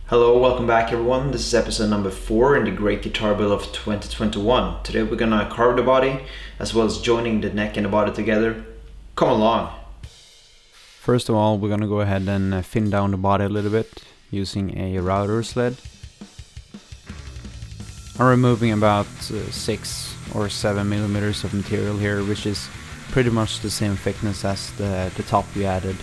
Hello, welcome back everyone. This is episode number 4 in the Great Guitar Build of 2021. Today we're gonna carve the body as well as joining the neck and the body together. Come along. First of all, we're gonna go ahead and thin down the body a little bit using a router sled. I'm removing about 6 or 7 millimeters of material here, which is pretty much the same thickness as the top we added.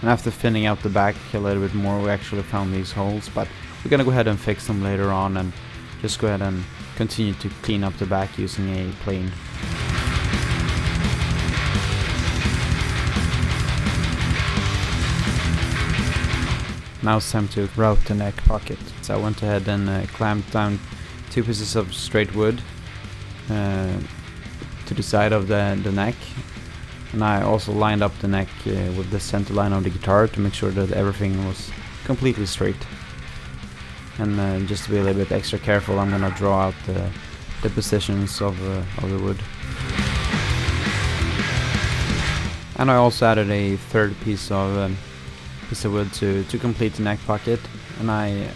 And after thinning out the back a little bit more, we actually found these holes, but we're gonna go ahead and fix them later on and just go ahead and continue to clean up the back using a plane. Now it's time to route the neck pocket. So I went ahead and clamped down 2 pieces of straight wood to the side of the neck. And I also lined up the neck with the center line of the guitar to make sure that everything was completely straight. And just to be a little bit extra careful, I'm gonna draw out the positions of the wood. And I also added a third piece of wood to complete the neck pocket, and I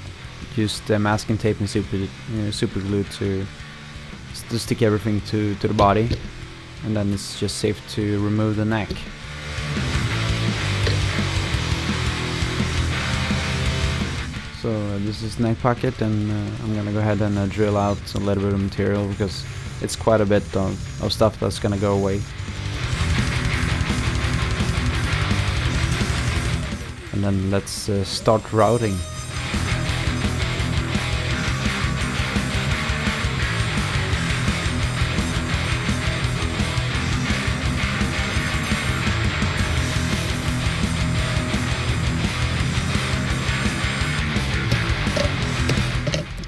used masking tape and super glue to stick everything to the body. And then it's just safe to remove the neck. So this is neck pocket, and I'm gonna go ahead and drill out a little bit of material because it's quite a bit of stuff that's gonna go away. And then let's start routing.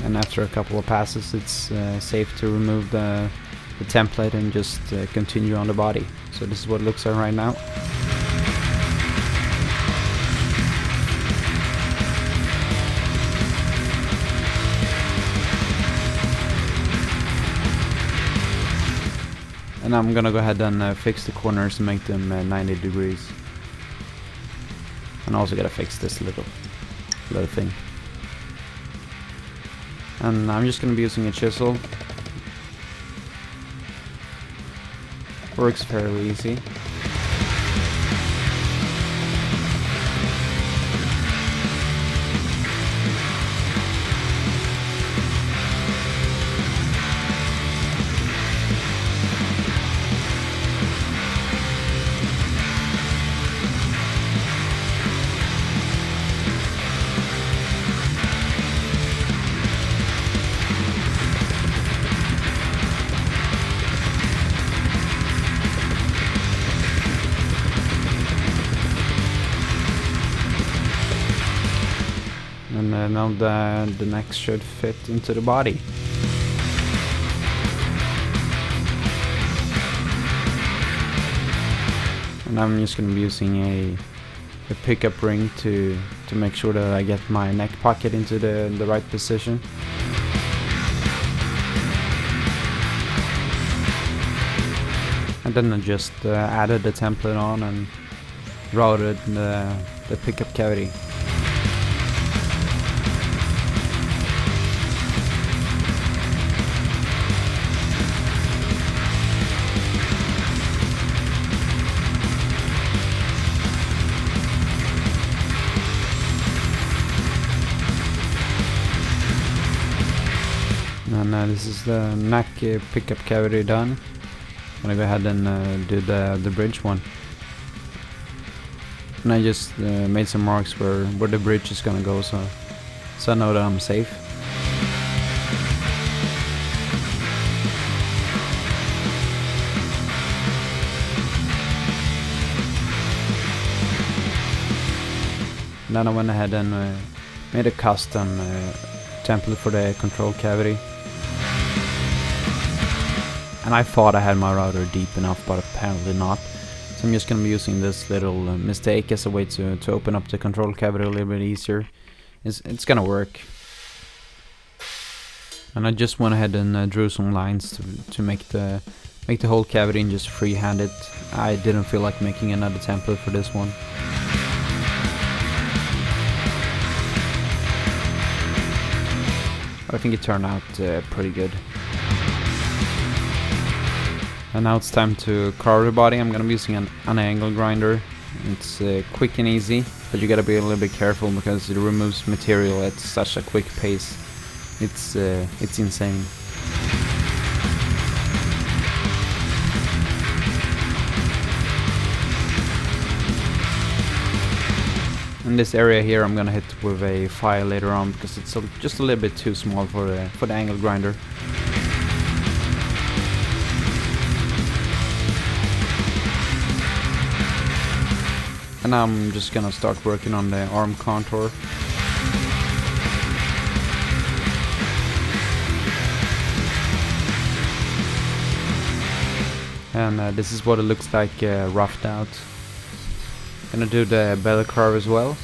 And after a couple of passes, it's safe to remove the template and just continue on the body. So this is what it looks like right now. And I'm gonna go ahead and fix the corners and make them 90 degrees. And also gotta fix this little thing. And I'm just gonna be using a chisel. Works fairly easy. And now the neck should fit into the body. And I'm just going to be using a pickup ring to make sure that I get my neck pocket into the right position. And then I just added the template on and routed the pickup cavity. And this is the neck pickup cavity done. I'm gonna go ahead and do the bridge one. And I just made some marks where the bridge is gonna go, so I know that I'm safe. And then I went ahead and made a custom template for the control cavity. And I thought I had my router deep enough, but apparently not. So I'm just going to be using this little mistake as a way to open up the control cavity a little bit easier. It's going to work. And I just went ahead and drew some lines to make the make the whole cavity and just freehand it. I didn't feel like making another template for this one. I think it turned out pretty good. And now it's time to carve the body. I'm gonna be using an angle grinder. It's quick and easy, but you gotta be a little bit careful because it removes material at such a quick pace. It's insane. In this area here, I'm gonna hit with a file later on because it's just a little bit too small for the angle grinder. And now I'm just gonna start working on the arm contour. And this is what it looks like roughed out. Gonna do the belly curve as well.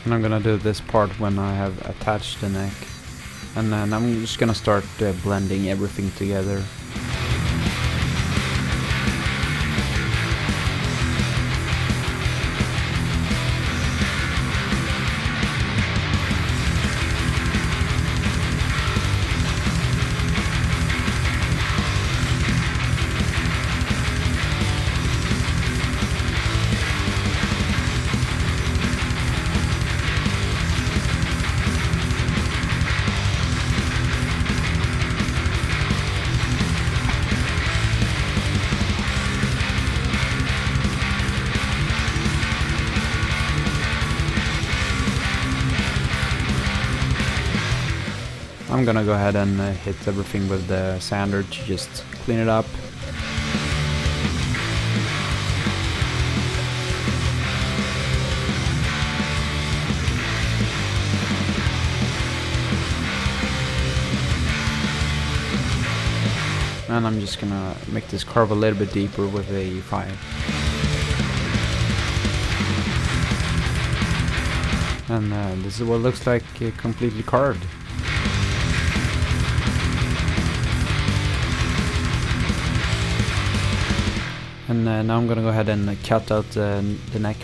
And I'm gonna do this part when I have attached the neck. And then I'm just gonna start blending everything together. I'm gonna go ahead and hit everything with the sander to just clean it up. And I'm just gonna make this curve a little bit deeper with a file. And this is what it looks like completely carved. And now I'm gonna go ahead and cut out the neck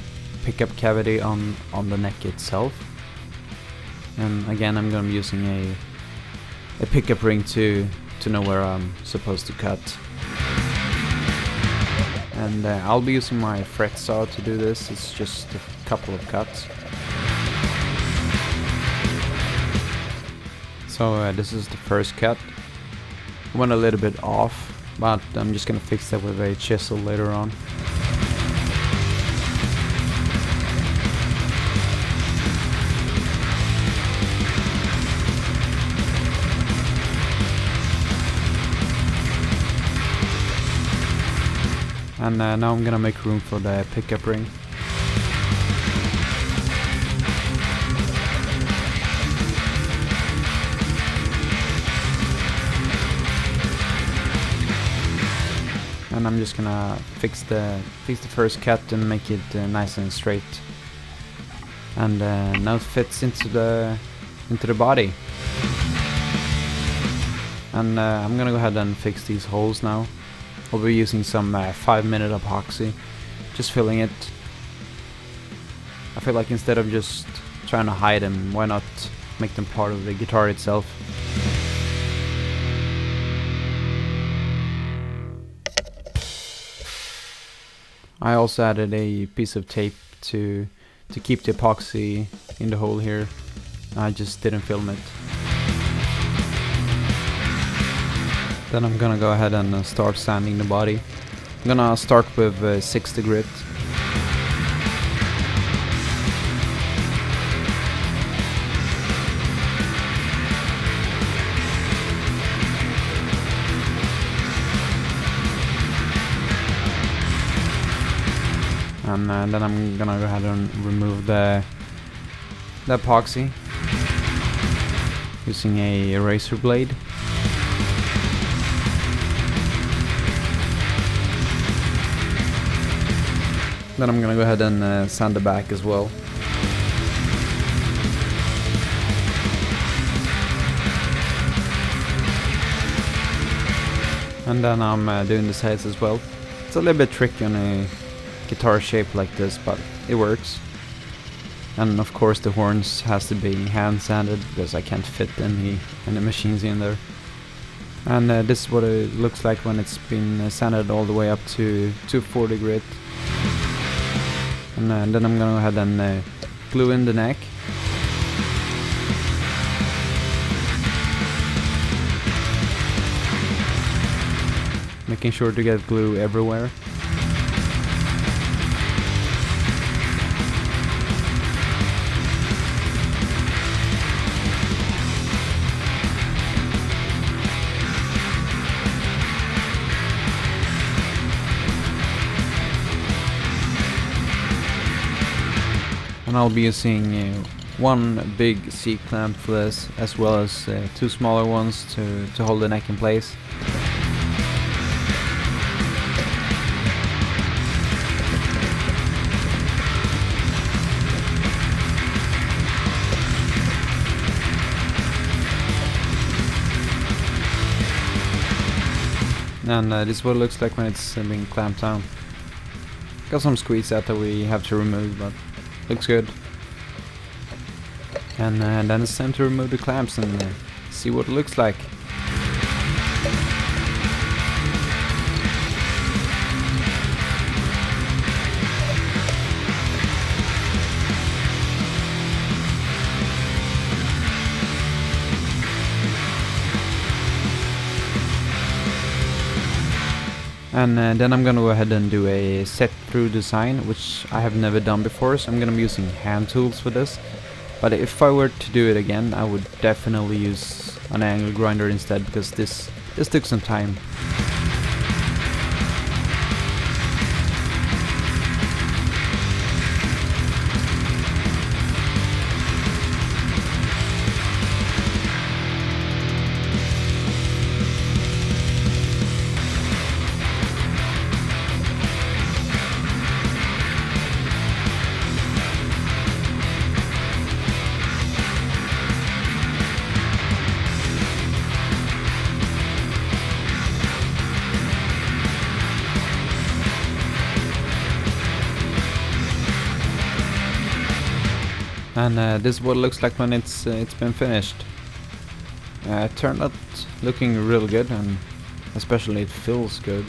pickup cavity on the neck itself. And again, I'm gonna be using a pickup ring to know where I'm supposed to cut. And I'll be using my fret saw to do this. It's just a couple of cuts. So this is the first cut. I went a little bit off, but I'm just gonna fix that with a chisel later on. And now I'm gonna make room for the pickup ring. And I'm just gonna fix the first cut and make it nice and straight. And now it fits into the body. And I'm gonna go ahead and fix these holes now. I'll be using some 5-minute epoxy, just filling it. I feel like instead of just trying to hide them, why not make them part of the guitar itself? I also added a piece of tape to keep the epoxy in the hole here. I just didn't film it. Then I'm gonna go ahead and start sanding the body. I'm gonna start with 60 grit. And then I'm gonna go ahead and remove the epoxy using a razor blade. Then I'm gonna go ahead and sand the back as well. And then I'm doing the sides as well. It's a little bit tricky on a guitar shape like this, but it works. And of course the horns has to be hand sanded because I can't fit any machines in there. And this is what it looks like when it's been sanded all the way up to 240 grit. And then I'm gonna go ahead and glue in the neck. Making sure to get glue everywhere. And I'll be using one big C-clamp for this, as well as two smaller ones to hold the neck in place. And this is what it looks like when it's being clamped down. Got some squeeze out that we have to remove, but looks good. And then it's time to remove the clamps and see what it looks like. And then I'm gonna go ahead and do a set through design, which I have never done before, so I'm gonna be using hand tools for this. But if I were to do it again, I would definitely use an angle grinder instead, because this took some time. And this is what it looks like when it's been finished. It turned out looking real good, and especially it feels good.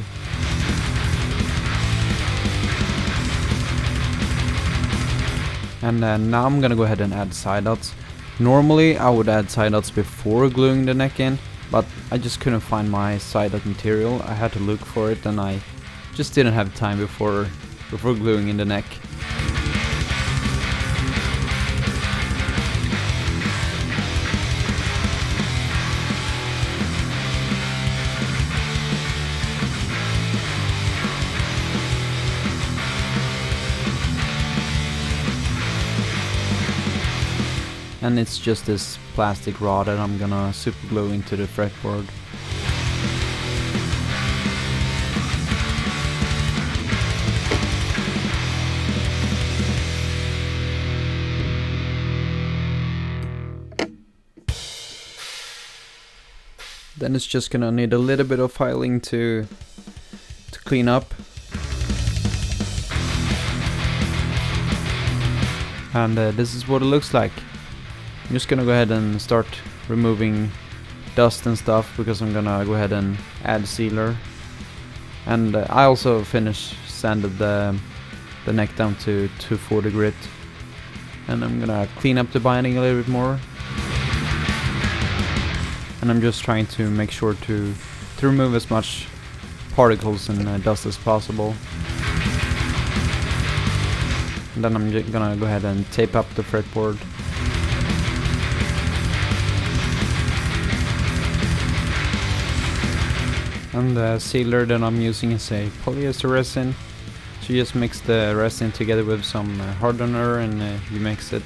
And now I'm gonna go ahead and add side dots. Normally I would add side dots before gluing the neck in, but I just couldn't find my side dot material. I had to look for it, and I just didn't have time before gluing in the neck. And it's just this plastic rod that I'm gonna super glue into the fretboard. Then it's just gonna need a little bit of filing to clean up. And this is what it looks like. I'm just gonna go ahead and start removing dust and stuff, because I'm gonna go ahead and add sealer. And I also sanded the neck down to 240 grit. And I'm gonna clean up the binding a little bit more. And I'm just trying to make sure to remove as much particles and dust as possible. And then I'm gonna go ahead and tape up the fretboard. And the sealer that I'm using is a polyester resin. So you just mix the resin together with some hardener and you mix it.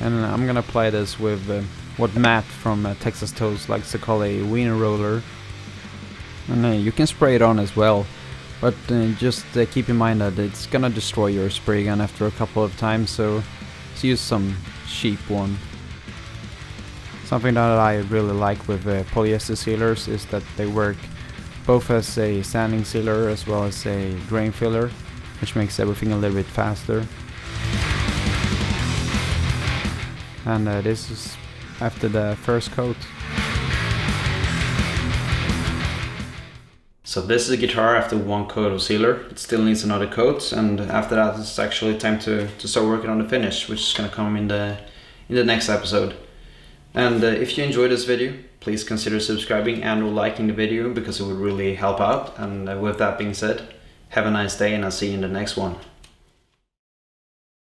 And I'm gonna apply this with what Matt from Texas Toast likes to call a wiener roller. And you can spray it on as well. But just keep in mind that it's gonna destroy your spray gun after a couple of times, so use some cheap one. Something that I really like with polyester sealers is that they work both as a sanding sealer as well as a grain filler, which makes everything a little bit faster. And this is after the first coat. So this is a guitar after one coat of sealer. It still needs another coat, and after that it's actually time to start working on the finish, which is gonna come in the next episode. And if you enjoyed this video, please consider subscribing and or liking the video, because it would really help out. And with that being said, have a nice day, and I'll see you in the next one.